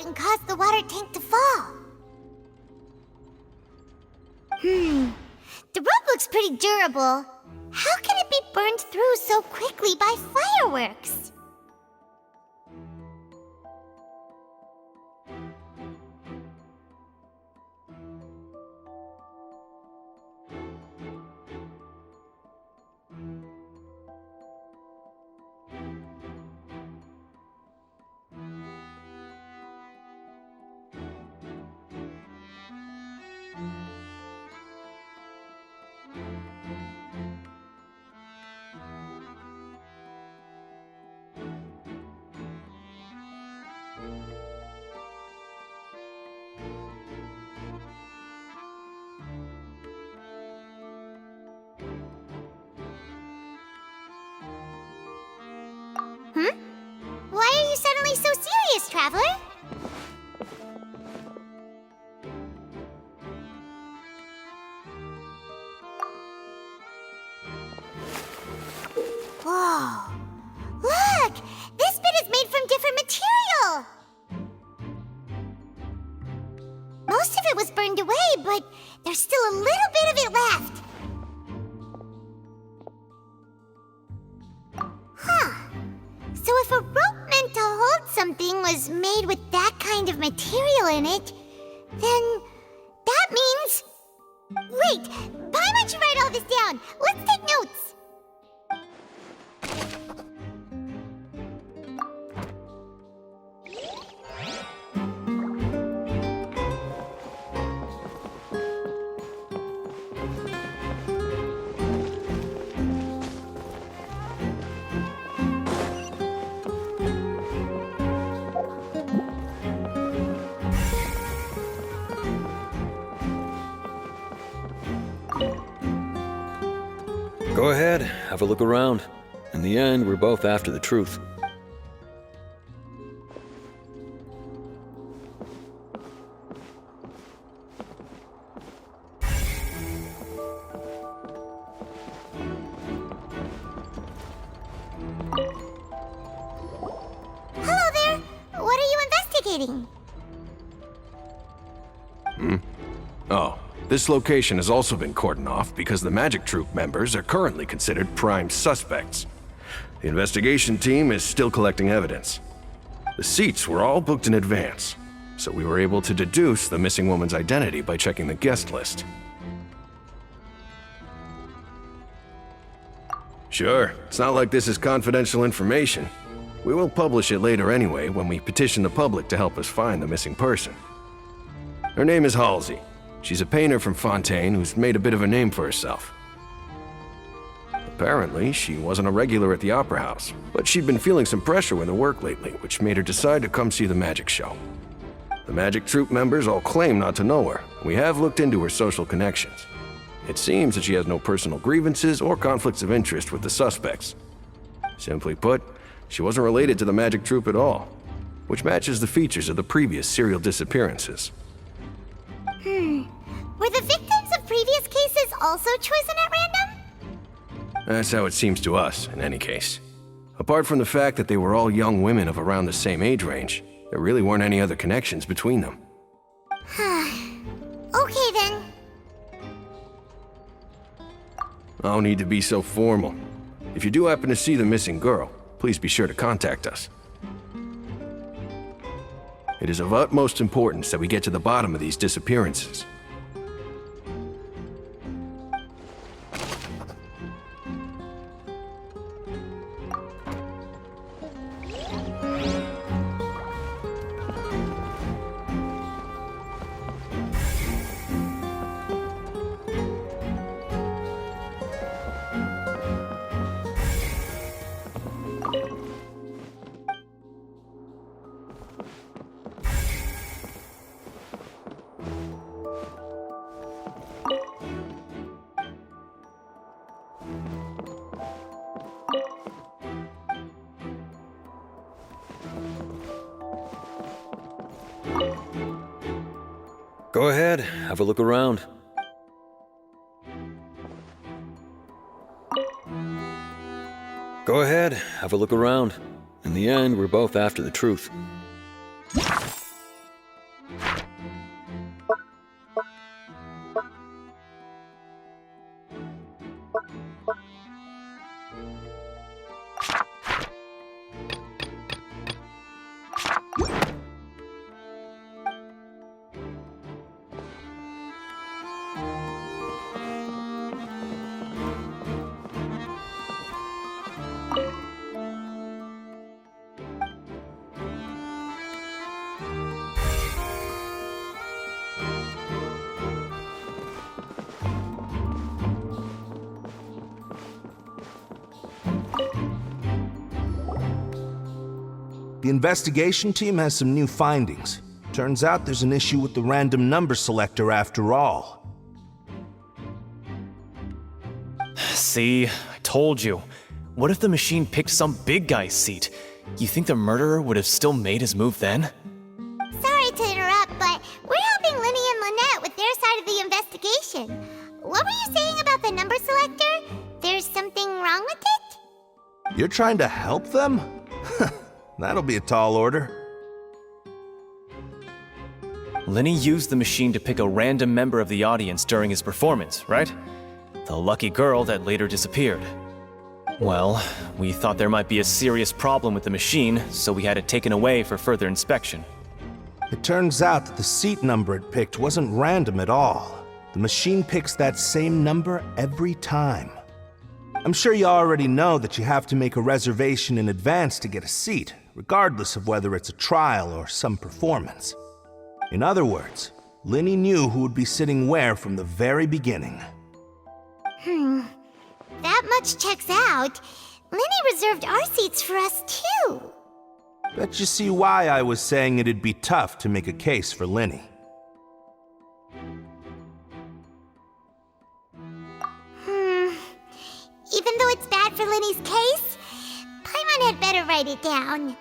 and caused the water tank to fall. The rope looks pretty durable. How can it be burned through so quickly by fireworks? Why are you suddenly so serious, Traveler? Whoa! Look! This bit is made from different material! Most of it was burned away, but there's still a little bit of it left. So if a rope meant to hold something was made with that kind of material in it, then that means... Wait, why don't you write all this down? Let's take notes. Go ahead, have a look around. In the end, we're both after the truth. Hello there. What are you investigating? Oh, this location has also been cordoned off because the Magic Troop members are currently considered prime suspects. The investigation team is still collecting evidence. The seats were all booked in advance, so we were able to deduce the missing woman's identity by checking the guest list. Sure, it's not like this is confidential information. We will publish it later anyway when we petition the public to help us find the missing person. Her name is Halsey. She's a painter from Fontaine who's made a bit of a name for herself. Apparently, she wasn't a regular at the Opera House, but she'd been feeling some pressure with her work lately, which made her decide to come see the magic show. The Magic Troop members all claim not to know her. We have looked into her social connections. It seems that she has no personal grievances or conflicts of interest with the suspects. Simply put, she wasn't related to the Magic Troop at all, which matches the features of the previous serial disappearances. Were the victims of previous cases also chosen at random? That's how it seems to us, in any case. Apart from the fact that they were all young women of around the same age range, there really weren't any other connections between them. Okay then. No need to be so formal. If you do happen to see the missing girl, please be sure to contact us. It is of utmost importance that we get to the bottom of these disappearances. Go ahead, have a look around. Go ahead, have a look around. In the end, we're both after the truth. The investigation team has some new findings. Turns out there's an issue with the random number selector after all. See, I told you. What if the machine picked some big guy's seat? You think the murderer would have still made his move then? Sorry to interrupt, but we're helping Linny and Lynette with their side of the investigation. What were you saying about the number selector? There's something wrong with it? You're trying to help them? That'll be a tall order. Linny used the machine to pick a random member of the audience during his performance, right? The lucky girl that later disappeared. Well, we thought there might be a serious problem with the machine, so we had it taken away for further inspection. It turns out that the seat number it picked wasn't random at all. The machine picks that same number every time. I'm sure you already know that you have to make a reservation in advance to get a seat, regardless of whether it's a trial or some performance. In other words, Linny knew who would be sitting where from the very beginning. That much checks out. Linny reserved our seats for us too. Bet you see why I was saying it'd be tough to make a case for Linny. Even though it's bad for Linny's case, Paimon had better write it down.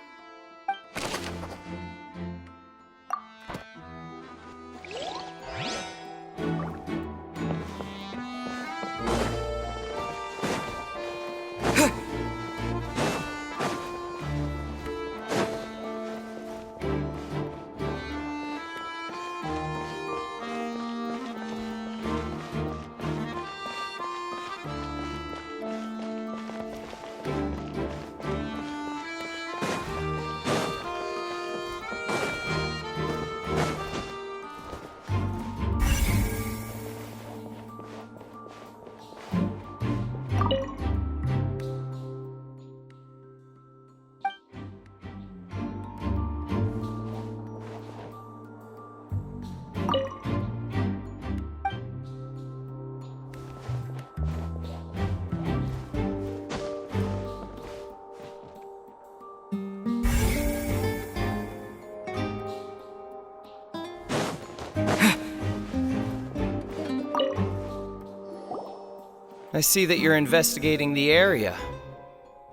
I see that you're investigating the area.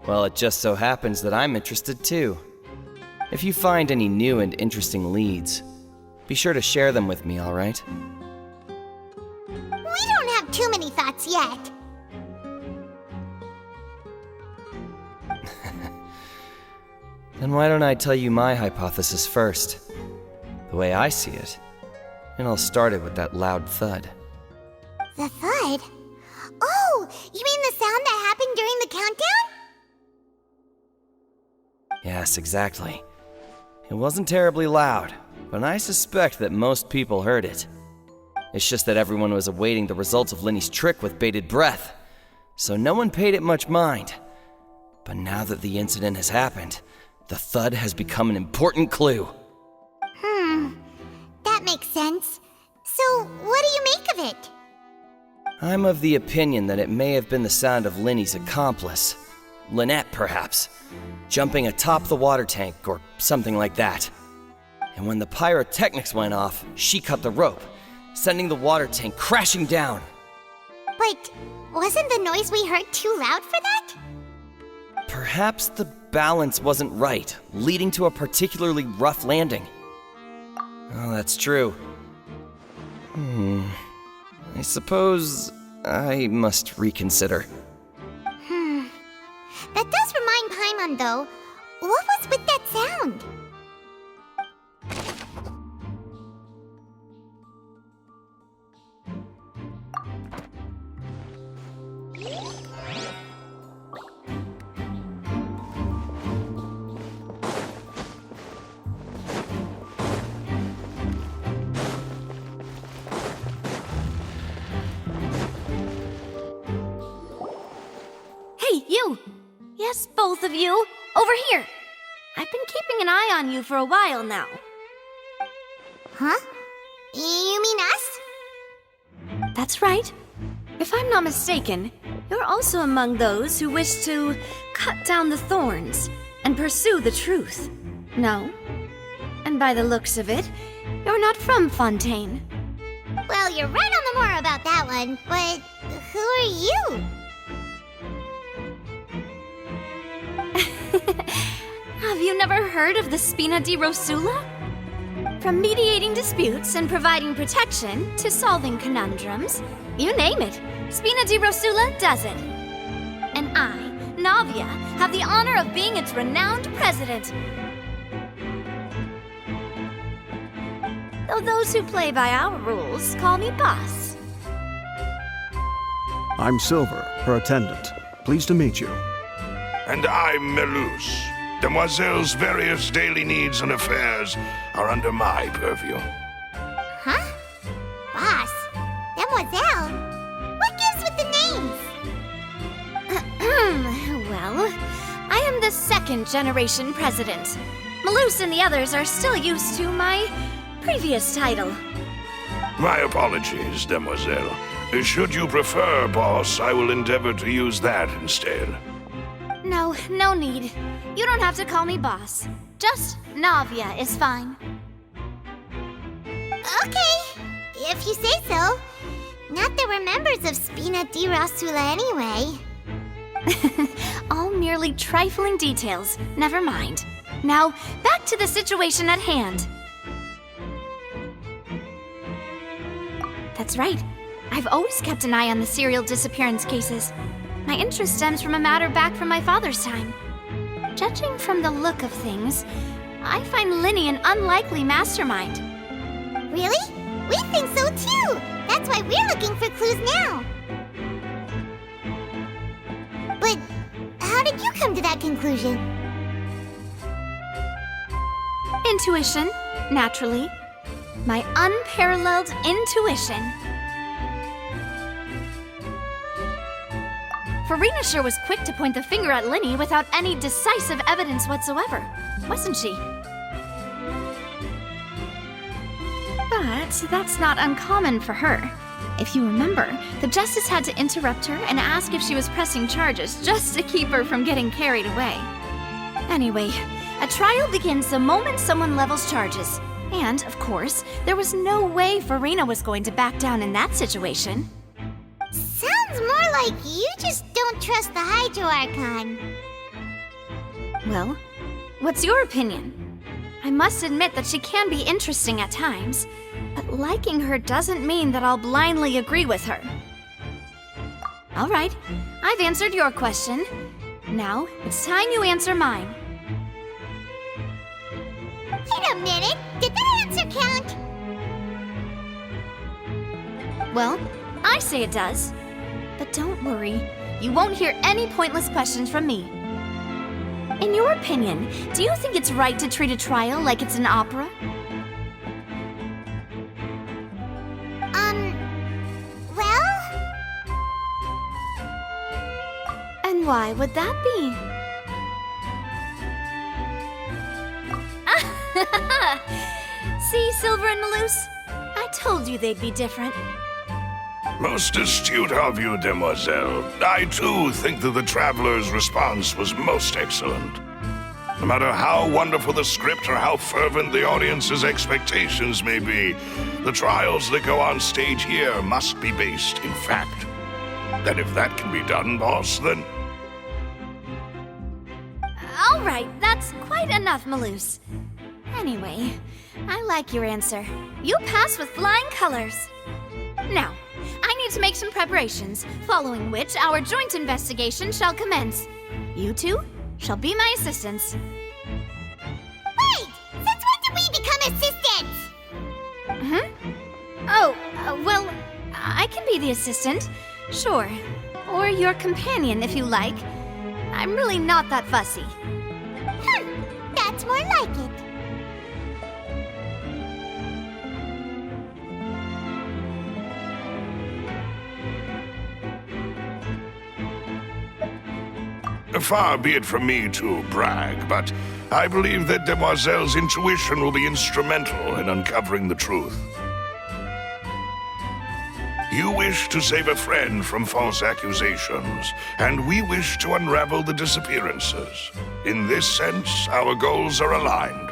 Well, it just so happens that I'm interested too. If you find any new and interesting leads, be sure to share them with me, all right? We don't have too many thoughts yet. Then why don't I tell you my hypothesis first? The way I see it. And I'll start it with that loud thud. The thud? Oh, you mean the sound that happened during the countdown? Yes, exactly. It wasn't terribly loud, but I suspect that most people heard it. It's just that everyone was awaiting the results of Linny's trick with bated breath, so no one paid it much mind. But now that the incident has happened, the thud has become an important clue. That makes sense. So, what do you make of it? I'm of the opinion that it may have been the sound of Linny's accomplice, Lynette perhaps, jumping atop the water tank or something like that. And when the pyrotechnics went off, she cut the rope, sending the water tank crashing down. But wasn't the noise we heard too loud for that? Perhaps the balance wasn't right, leading to a particularly rough landing. Oh, that's true. I suppose I must reconsider. That does remind Paimon, though. What was with that sound? Hey, you! Yes, both of you! Over here! I've been keeping an eye on you for a while now. Huh? You mean us? That's right. If I'm not mistaken, you're also among those who wish to cut down the thorns and pursue the truth. No. And by the looks of it, you're not from Fontaine. Well, you're right on the more about that one, but who are you? Have you never heard of the Spina di Rosula? From mediating disputes and providing protection to solving conundrums, you name it, Spina di Rosula does it. And I, Navia, have the honor of being its renowned president. Though those who play by our rules call me boss. I'm Silver, her attendant. Pleased to meet you. And I'm Melus. Demoiselle's various daily needs and affairs are under my purview. Huh? Boss? Demoiselle? What gives with the names? Well, I am the second generation president. Melus and the others are still used to my previous title. My apologies, Demoiselle. Should you prefer, boss, I will endeavor to use that instead. No, no need. You don't have to call me boss. Just Navia is fine. Okay, if you say so. Not that we're members of Spina di Rosula anyway. All merely trifling details. Never mind. Now, back to the situation at hand. That's right. I've always kept an eye on the serial disappearance cases. My interest stems from a matter back from my father's time. Judging from the look of things, I find Linny an unlikely mastermind. Really? We think so too! That's why we're looking for clues now. But how did you come to that conclusion? Intuition, naturally. My unparalleled intuition. Farina sure was quick to point the finger at Linny without any decisive evidence whatsoever, wasn't she? But that's not uncommon for her. If you remember, the justice had to interrupt her and ask if she was pressing charges just to keep her from getting carried away. Anyway, a trial begins the moment someone levels charges. And, of course, there was no way Farina was going to back down in that situation. Sounds more like you just don't trust the Hydro Archon. Well, what's your opinion? I must admit that she can be interesting at times, but liking her doesn't mean that I'll blindly agree with her. All right, I've answered your question. Now, it's time you answer mine. Wait a minute! Did that answer count? Well, I say it does. But don't worry, you won't hear any pointless questions from me. In your opinion, do you think it's right to treat a trial like it's an opera? Well? And why would that be? See, Silver and Melus? I told you they'd be different. Most astute of you, Demoiselle. I too think that the Traveler's response was most excellent. No matter how wonderful the script or how fervent the audience's expectations may be, the trials that go on stage here must be based in fact. And if that can be done, boss, then... All right, that's quite enough, Melus. Anyway, I like your answer. You pass with flying colors. Now, I need to make some preparations, following which our joint investigation shall commence. You two shall be my assistants. Wait! Since when did we become assistants? Oh, well, I can be the assistant, sure. Or your companion, if you like. I'm really not that fussy. That's more like it. Far be it from me to brag, but I believe that Demoiselle's intuition will be instrumental in uncovering the truth. You wish to save a friend from false accusations, and we wish to unravel the disappearances. In this sense, our goals are aligned.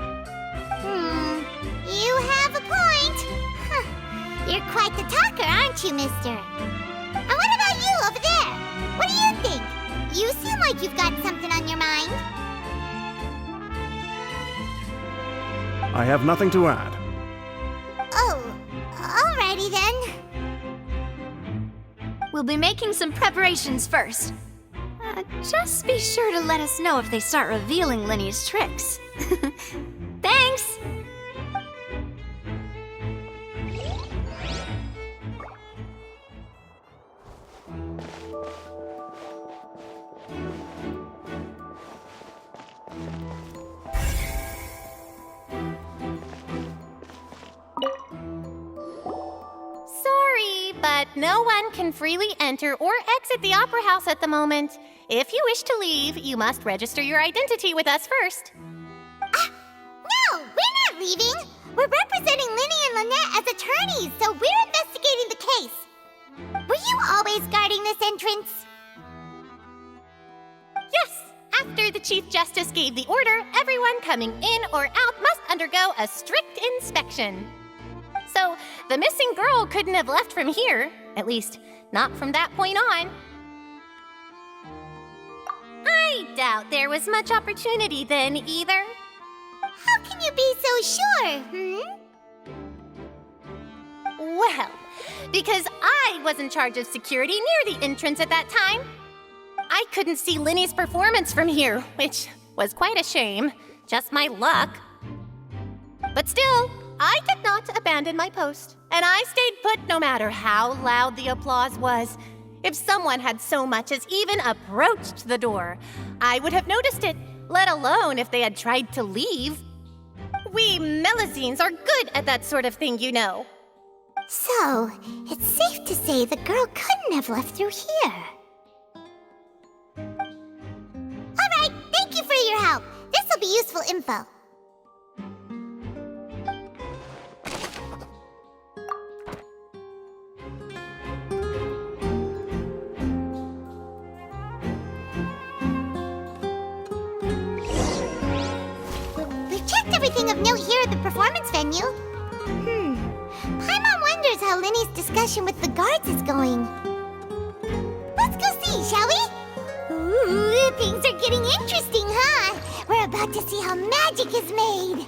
You have a point. Huh. You're quite the talker, aren't you, mister? And what about you over there? What do you think? You seem like you've got something on your mind. I have nothing to add. Oh, alrighty then. We'll be making some preparations first. Just be sure to let us know if they start revealing Linny's tricks. Thanks! Sorry, but no one can freely enter or exit the Opera House at the moment. If you wish to leave, you must register your identity with us first. No, we're not leaving. We're representing Linny and Lynette as attorneys, so we're investigating the case. Were you always guarding this entrance? Yes, after the Chief Justice gave the order, everyone coming in or out must undergo a strict inspection. So, the missing girl couldn't have left from here, at least not from that point on. I doubt there was much opportunity then either. How can you be so sure, Well, because I was in charge of security near the entrance at that time. I couldn't see Linny's performance from here, which was quite a shame. Just my luck. But still, I did not abandon my post, and I stayed put no matter how loud the applause was. If someone had so much as even approached the door, I would have noticed it, let alone if they had tried to leave. We Melusines are good at that sort of thing, you know. So, it's safe to say the girl couldn't have left through here. Alright, thank you for your help. This'll be useful info. We've checked everything of note here at the performance venue. Paimon wonders how Linny's discussion with the guards is going. Let's go see, shall we? Ooh, things are getting interesting, huh? We're about to see how magic is made.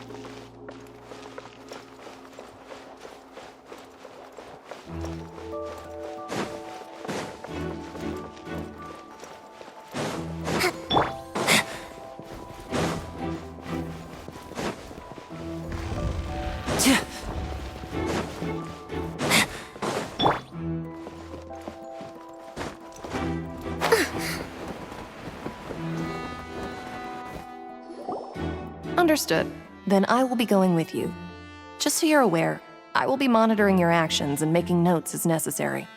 Understood. Then I will be going with you. Just so you're aware, I will be monitoring your actions and making notes as necessary.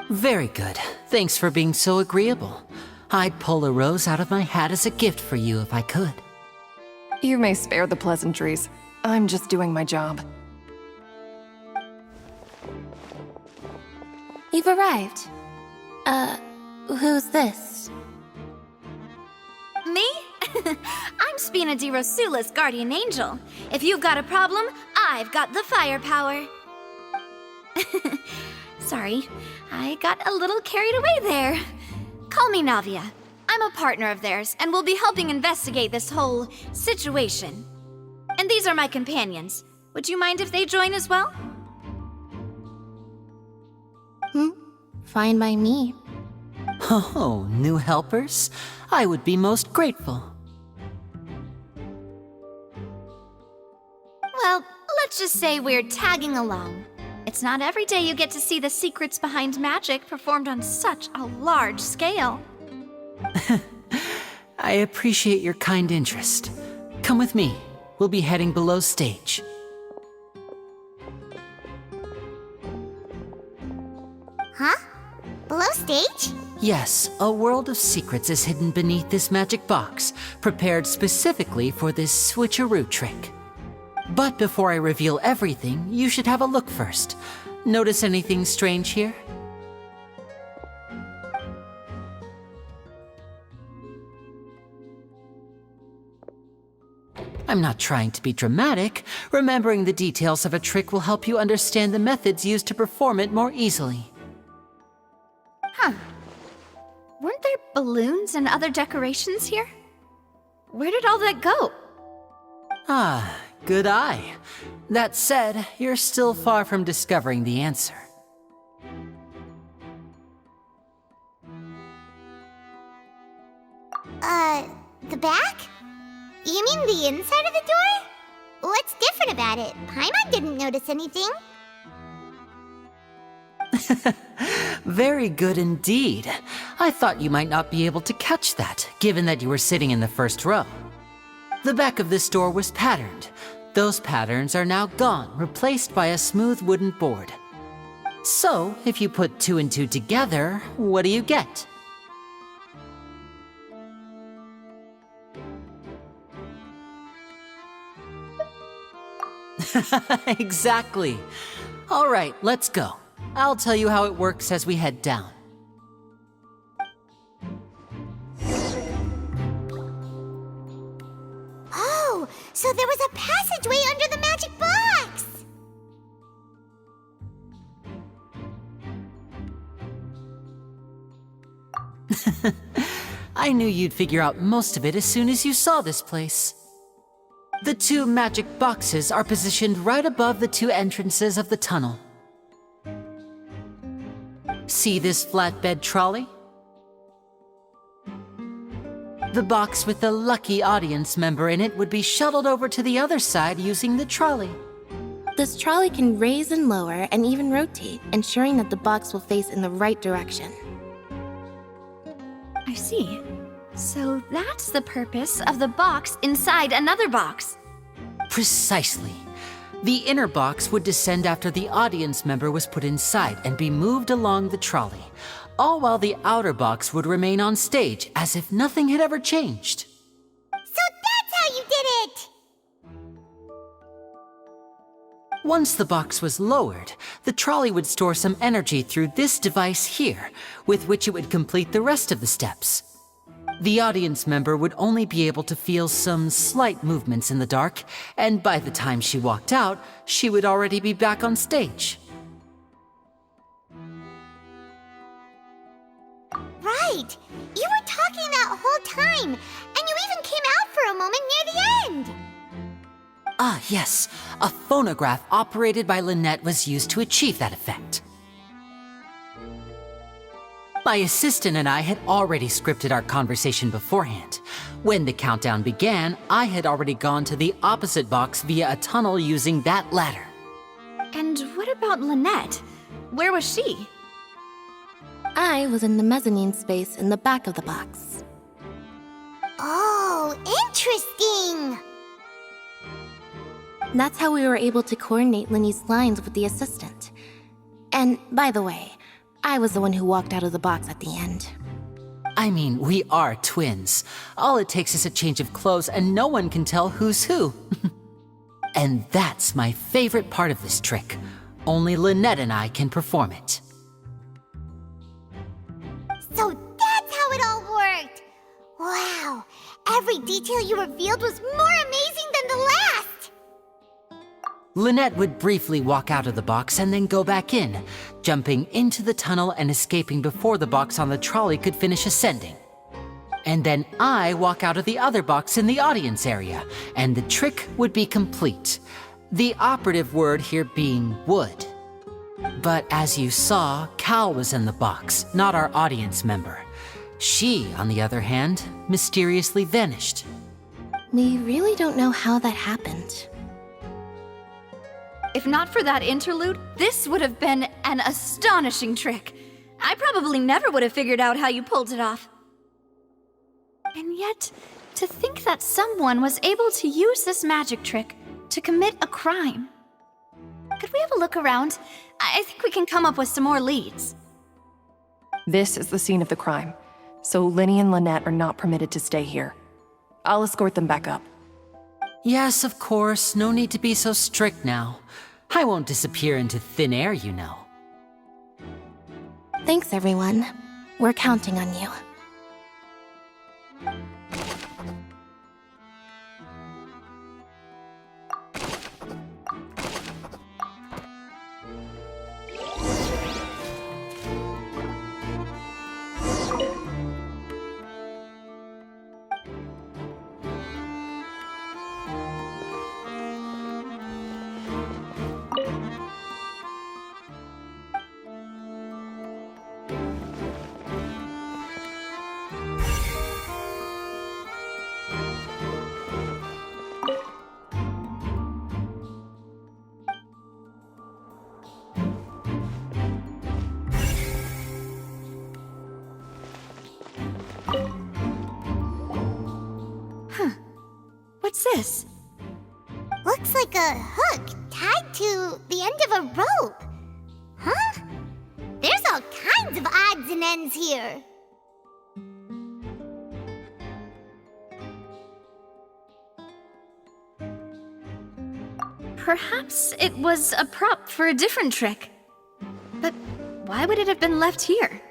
Very good. Thanks for being so agreeable. I'd pull a rose out of my hat as a gift for you if I could. You may spare the pleasantries. I'm just doing my job. You've arrived. Who's this? Me? I'm Spina di Rosula's guardian angel. If you've got a problem, I've got the firepower. Sorry, I got a little carried away there. Call me Navia. I'm a partner of theirs, and we'll be helping investigate this whole situation. And these are my companions. Would you mind if they join as well? Fine by me. Oh, new helpers? I would be most grateful. Well, let's just say we're tagging along. It's not every day you get to see the secrets behind magic performed on such a large scale. I appreciate your kind interest. Come with me. We'll be heading below stage. Huh? Below stage? Yes, a world of secrets is hidden beneath this magic box, prepared specifically for this switcheroo trick. But before I reveal everything, you should have a look first. Notice anything strange here? I'm not trying to be dramatic. Remembering the details of a trick will help you understand the methods used to perform it more easily. Huh. Weren't there balloons and other decorations here? Where did all that go? Ah, good eye. That said, you're still far from discovering the answer. The back? You mean the inside of the door? What's different about it? Paimon didn't notice anything. Very good indeed. I thought you might not be able to catch that, given that you were sitting in the first row. The back of this door was patterned. Those patterns are now gone, replaced by a smooth wooden board. So, if you put 2 and 2 together, what do you get? Exactly. All right, let's go. I'll tell you how it works as we head down. Oh, so there was a passageway under the magic box! I knew you'd figure out most of it as soon as you saw this place. The 2 magic boxes are positioned right above the 2 entrances of the tunnel. See this flatbed trolley? The box with the lucky audience member in it would be shuttled over to the other side using the trolley. This trolley can raise and lower and even rotate, ensuring that the box will face in the right direction. I see. So that's the purpose of the box inside another box. Precisely. The inner box would descend after the audience member was put inside and be moved along the trolley, all while the outer box would remain on stage as if nothing had ever changed. So that's how you did it! Once the box was lowered, the trolley would store some energy through this device here, with which it would complete the rest of the steps. The audience member would only be able to feel some slight movements in the dark, and by the time she walked out, she would already be back on stage. Right! You were talking that whole time, and you even came out for a moment near the end! Ah, yes. A phonograph operated by Lynette was used to achieve that effect. My assistant and I had already scripted our conversation beforehand. When the countdown began, I had already gone to the opposite box via a tunnel using that ladder. And what about Lynette? Where was she? I was in the mezzanine space in the back of the box. Oh, interesting! That's how we were able to coordinate Linny's lines with the assistant. And, by the way, I was the one who walked out of the box at the end. I mean, we are twins. All it takes is a change of clothes and no one can tell who's who. And that's my favorite part of this trick. Only Lynette and I can perform it. So that's how it all worked! Wow, every detail you revealed was more amazing than the last! Lynette would briefly walk out of the box and then go back in, jumping into the tunnel and escaping before the box on the trolley could finish ascending. And then I walk out of the other box in the audience area, and the trick would be complete. The operative word here being would. But as you saw, Cal was in the box, not our audience member. She, on the other hand, mysteriously vanished. We really don't know how that happened. If not for that interlude, this would have been an astonishing trick. I probably never would have figured out how you pulled it off. And yet, to think that someone was able to use this magic trick to commit a crime. Could we have a look around? I think we can come up with some more leads. This is the scene of the crime, so Linny and Lynette are not permitted to stay here. I'll escort them back up. Yes, of course. No need to be so strict now. I won't disappear into thin air, you know. Thanks, everyone. We're counting on you. What's this? Looks like a hook tied to the end of a rope. Huh? There's all kinds of odds and ends here. Perhaps it was a prop for a different trick. But why would it have been left here?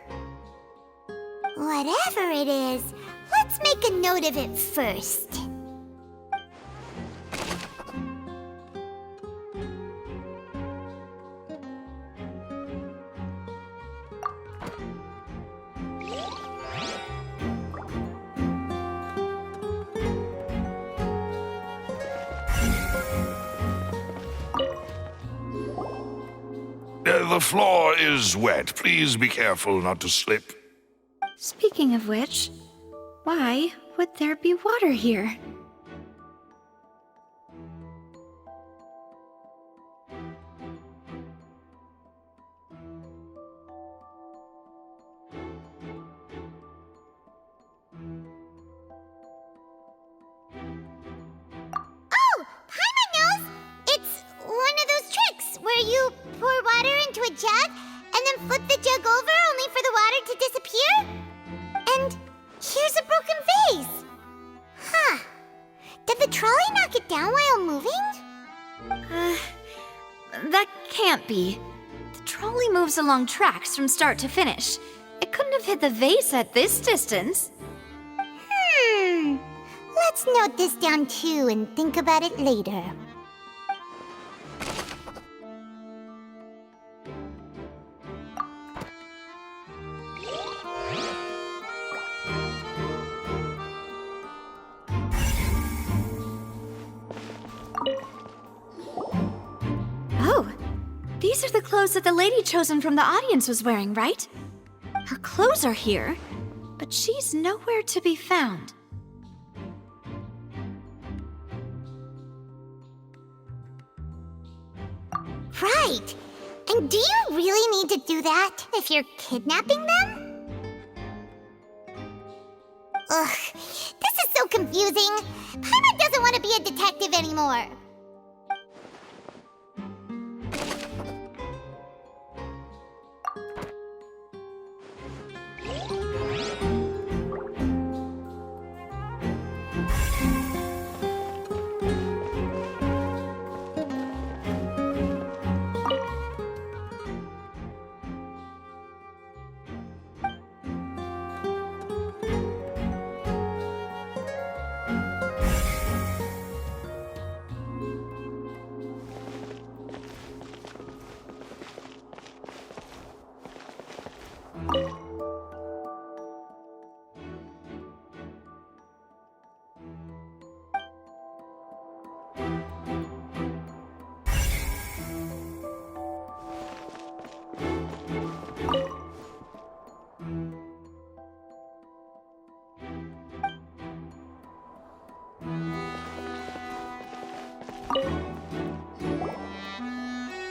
Whatever it is, let's make a note of it first. The floor is wet. Please be careful not to slip. Speaking of which, why would there be water here? Oh, Paimon knows! It's one of those tricks where you pour water into a jug and then flip the jug over only for the water to disappear? And here's a broken vase. Huh. Did the trolley knock it down while moving? That can't be. The trolley moves along tracks from start to finish. It couldn't have hit the vase at this distance. Let's note this down too and think about it later. Oh, these are the clothes that the lady chosen from the audience was wearing, right? Her clothes are here, but she's nowhere to be found. Right. And do you really need to do that if you're kidnapping them? Ugh, this is so confusing. Paimon doesn't want to be a detective anymore.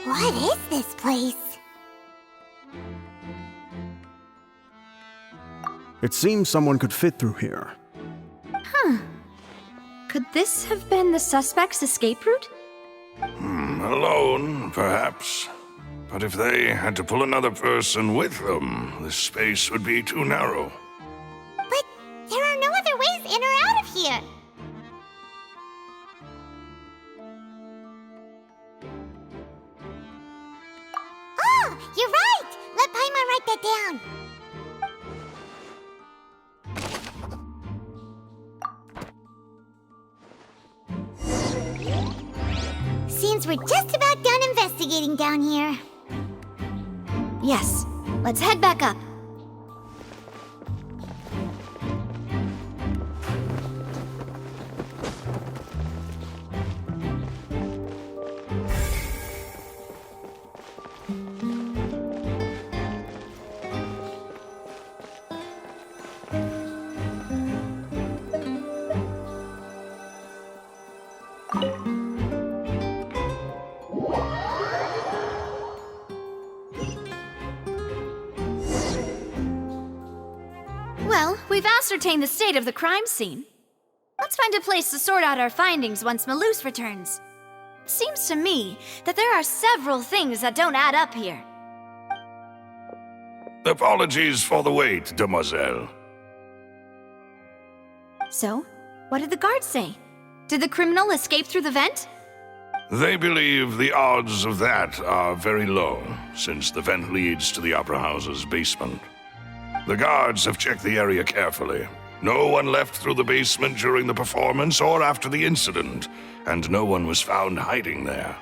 What is this place? It seems someone could fit through here. Huh. Could this have been the suspect's escape route? Alone, perhaps. But if they had to pull another person with them, the space would be too narrow. But there are no other ways in or out of here. down. Seems we're just about done investigating down here. Yes, let's head back up. Well, we've ascertained the state of the crime scene. Let's find a place to sort out our findings once Malouse returns. Seems to me that there are several things that don't add up here. Apologies for the wait, demoiselle. So, what did the guards say? Did the criminal escape through the vent? They believe the odds of that are very low, since the vent leads to the Opera House's basement. The guards have checked the area carefully. No one left through the basement during the performance or after the incident, and no one was found hiding there.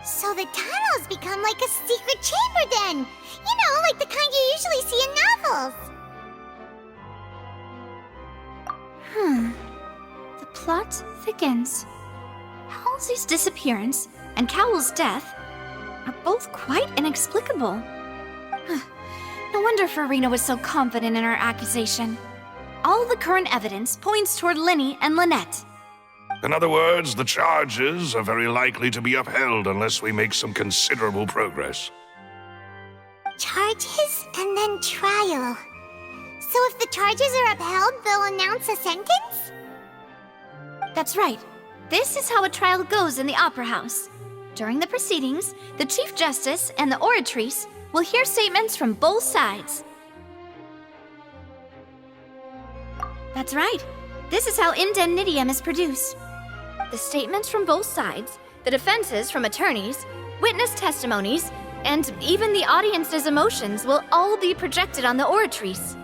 So the tunnel's become like a secret chamber then! You know, like the kind you usually see in novels! The plot thickens. Halsey's disappearance and Cowell's death are both quite inexplicable. No wonder Farina was so confident in her accusation. All the current evidence points toward Linny and Lynette. In other words, the charges are very likely to be upheld unless we make some considerable progress. Charges and then trial. So if the charges are upheld, they'll announce a sentence? That's right. This is how a trial goes in the Opera House. During the proceedings, the Chief Justice and the Oratrice will hear statements from both sides. That's right. This is how indemnitium is produced. The statements from both sides, the defenses from attorneys, witness testimonies, and even the audience's emotions will all be projected on the Oratrice.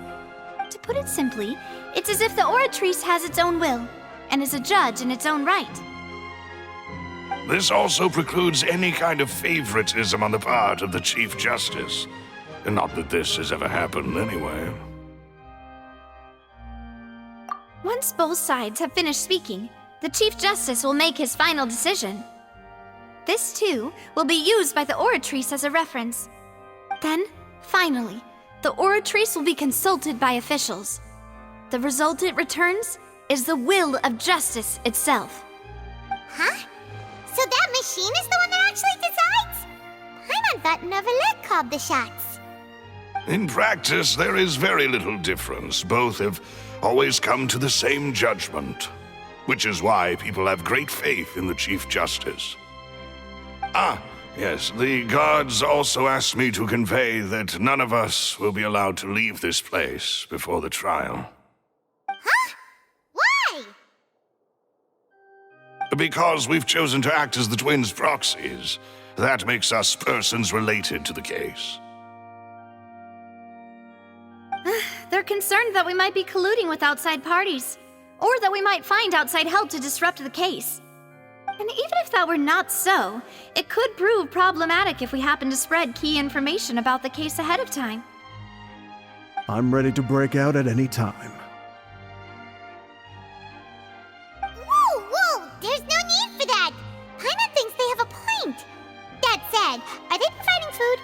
To put it simply, it's as if the Oratrice has its own will and is a judge in its own right. This also precludes any kind of favoritism on the part of the Chief Justice. And not that this has ever happened anyway. Once both sides have finished speaking, the Chief Justice will make his final decision. This, too, will be used by the Oratrice as a reference. Then, finally, the Oratrice will be consulted by officials. The result it returns is the will of justice itself. Huh? So that machine is the one that actually decides? Paimon thought Novelet called the shots. In practice, there is very little difference. Both have always come to the same judgment, which is why people have great faith in the Chief Justice. Ah, yes, the guards also asked me to convey that none of us will be allowed to leave this place before the trial. Huh? Why? Because we've chosen to act as the twins' proxies. That makes us persons related to the case. They're concerned that we might be colluding with outside parties, or that we might find outside help to disrupt the case. And even if that were not so, it could prove problematic if we happen to spread key information about the case ahead of time. I'm ready to break out at any time. Whoa, whoa! There's no need for that! Paimon thinks they have a point. That said, are they providing food?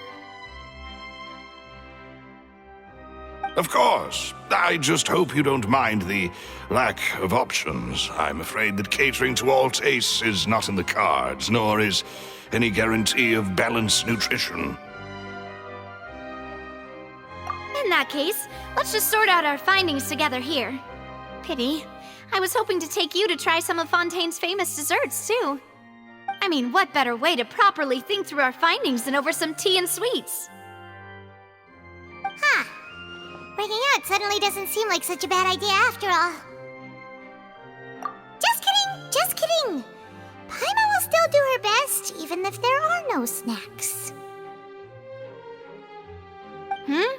Of course. I just hope you don't mind the lack of options. I'm afraid that catering to all tastes is not in the cards, nor is any guarantee of balanced nutrition. In that case, let's just sort out our findings together here. Pity. I was hoping to take you to try some of Fontaine's famous desserts, too. I mean, what better way to properly think through our findings than over some tea and sweets? Huh. Breaking out suddenly doesn't seem like such a bad idea after all. Just kidding, just kidding. Paimon will still do her best, even if there are no snacks. Hmm?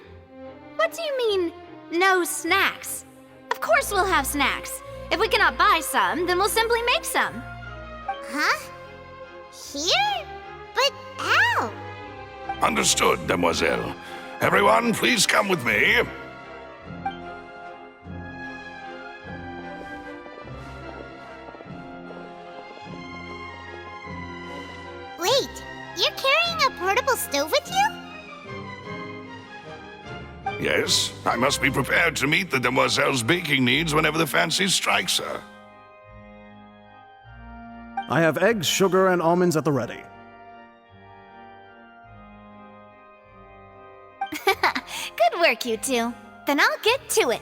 do you mean, no snacks? Of course we'll have snacks. If we cannot buy some, then we'll simply make some. Huh? Here? But how? Understood, Demoiselle. Everyone, please come with me. Wait, you're carrying a portable stove with you? Yes, I must be prepared to meet the Demoiselle's baking needs whenever the fancy strikes her. I have eggs, sugar, and almonds at the ready. Good work, you two. Then I'll get to it.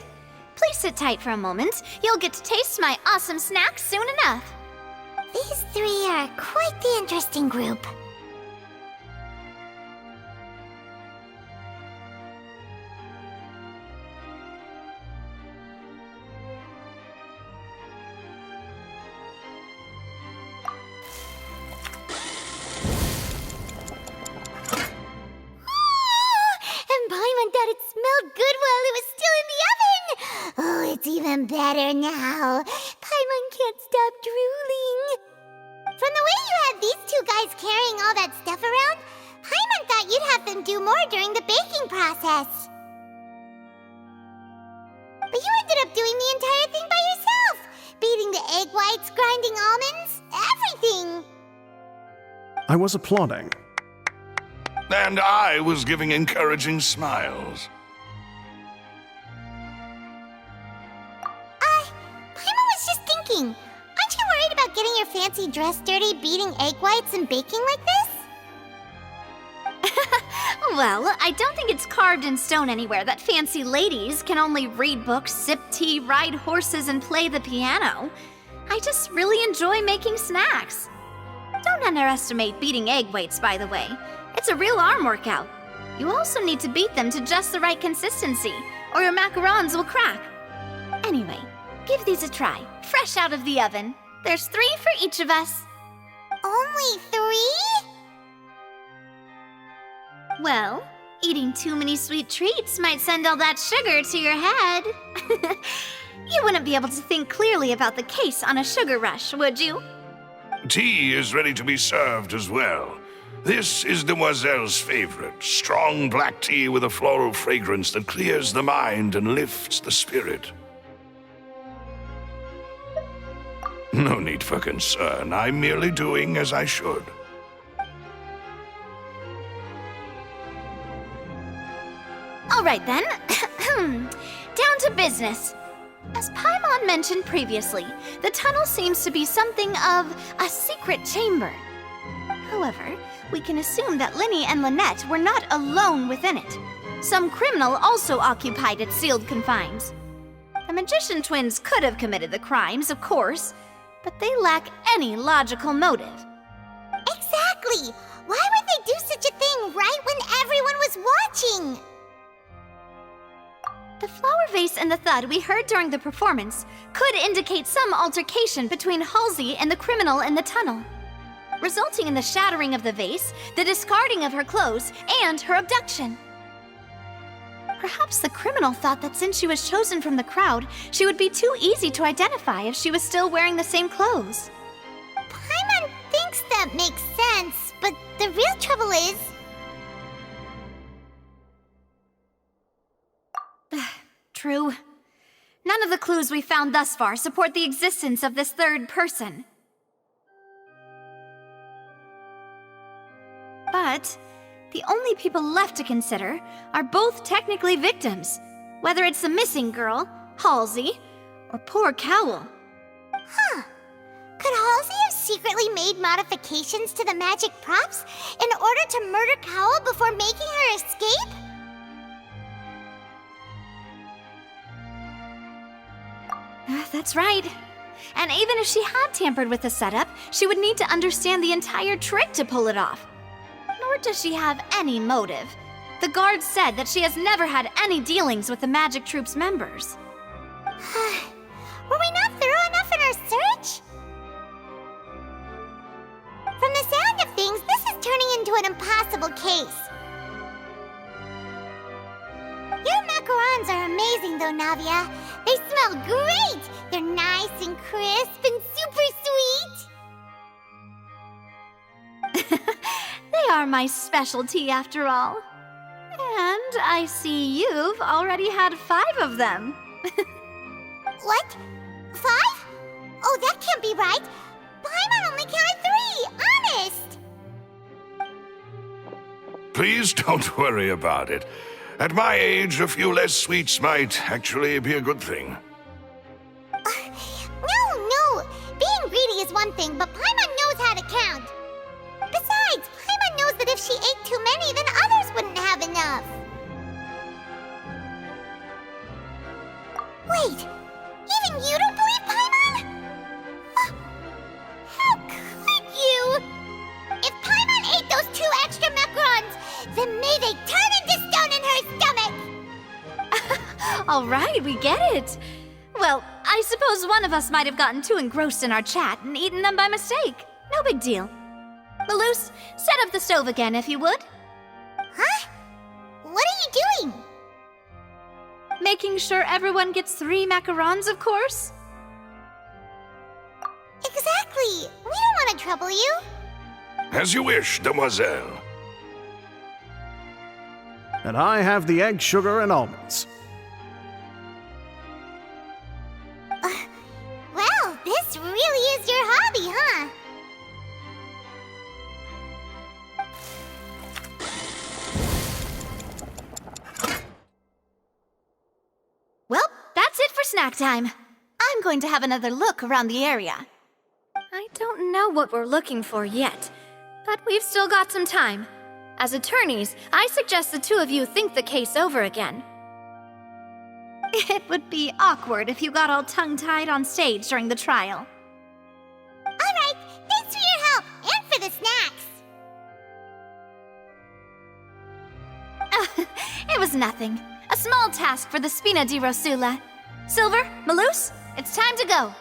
Please sit tight for a moment. You'll get to taste my awesome snacks soon enough. These three are quite the interesting group. And Paimon thought it smelled good while it was still in the oven. Oh, it's even better now. Paimon can't stop drooling. From the way you had these two guys carrying all that stuff around, Paimon thought you'd have them do more during the baking process. But you ended up doing the entire thing by yourself. Beating the egg whites, grinding almonds, everything. I was applauding. And I was giving encouraging smiles. Paimon was just thinking, aren't you worried about getting your fancy dress dirty beating egg whites and baking like this? Well, I don't think it's carved in stone anywhere that fancy ladies can only read books, sip tea, ride horses, and play the piano. I just really enjoy making snacks. Don't underestimate beating egg whites, by the way. It's a real arm workout. You also need to beat them to just the right consistency, or your macarons will crack. Anyway, give these a try, fresh out of the oven. There's 3 for each of us. Only 3? Well, eating too many sweet treats might send all that sugar to your head. You wouldn't be able to think clearly about the case on a sugar rush, would you? Tea is ready to be served as well. This is Demoiselle's favorite, strong black tea with a floral fragrance that clears the mind and lifts the spirit. No need for concern. I'm merely doing as I should. All right then. Down to business. As Paimon mentioned previously, the tunnel seems to be something of a secret chamber. However, we can assume that Linny and Lynette were not alone within it. Some criminal also occupied its sealed confines. The magician twins could have committed the crimes, of course, but they lack any logical motive. Exactly! Why would they do such a thing right when everyone was watching? The flower vase and the thud we heard during the performance could indicate some altercation between Halsey and the criminal in the tunnel, resulting in the shattering of the vase, the discarding of her clothes, and her abduction. Perhaps the criminal thought that since she was chosen from the crowd, she would be too easy to identify if she was still wearing the same clothes. Paimon thinks that makes sense, but the real trouble is... True. None of the clues we found thus far support the existence of this third person. But the only people left to consider are both technically victims, whether it's the missing girl, Halsey, or poor Cowl. Huh. Could Halsey have secretly made modifications to the magic props in order to murder Cowl before making her escape? That's right. And even if she had tampered with the setup, she would need to understand the entire trick to pull it off. Nor does she have any motive. The guards said that she has never had any dealings with the magic troop's members. Were we not thorough enough in our search? From the sound of things, this is turning into an impossible case. Your macaron though, Navia. They smell great! They're nice and crisp and super sweet! They are my specialty after all. And I see you've already had 5 of them. What? 5? Oh, that can't be right! Paimon only counted 3! Honest! Please don't worry about it. At my age, a few less sweets might actually be a good thing. No! Being greedy is one thing, but Paimon knows how to count. Besides, Paimon knows that if she ate too many, then others wouldn't have enough. Wait, even you don't believe Paimon? How could you? If Paimon ate those 2 extra macarons, then may they turn into stone in her stomach! All right, we get it. Well, I suppose one of us might have gotten too engrossed in our chat and eaten them by mistake. No big deal. Malus, set up the stove again if you would. Huh? What are you doing? Making sure everyone gets 3 macarons, of course. Exactly. We don't want to trouble you. As you wish, demoiselle. And I have the egg, sugar, and almonds. Well, this really is your hobby, huh? Well, that's it for snack time. I'm going to have another look around the area. I don't know what we're looking for yet, but we've still got some time. As attorneys, I suggest the 2 of you think the case over again. It would be awkward if you got all tongue-tied on stage during the trial. All right, thanks for your help and for the snacks. It was nothing. A small task for the Spina di Rosula. Silver, Malus, it's time to go.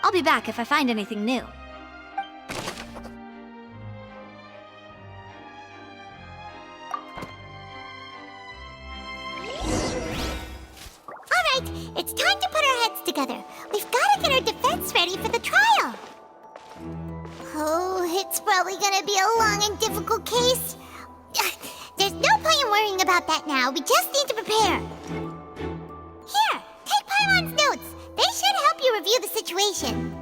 I'll be back if I find anything new. All right, it's time to put our heads together. We've got to get our defense ready for the trial. Oh, it's probably gonna be a long and difficult case. There's no point in worrying about that now. We just need to prepare. Here, take Paimon's notes. They should help you review the situation.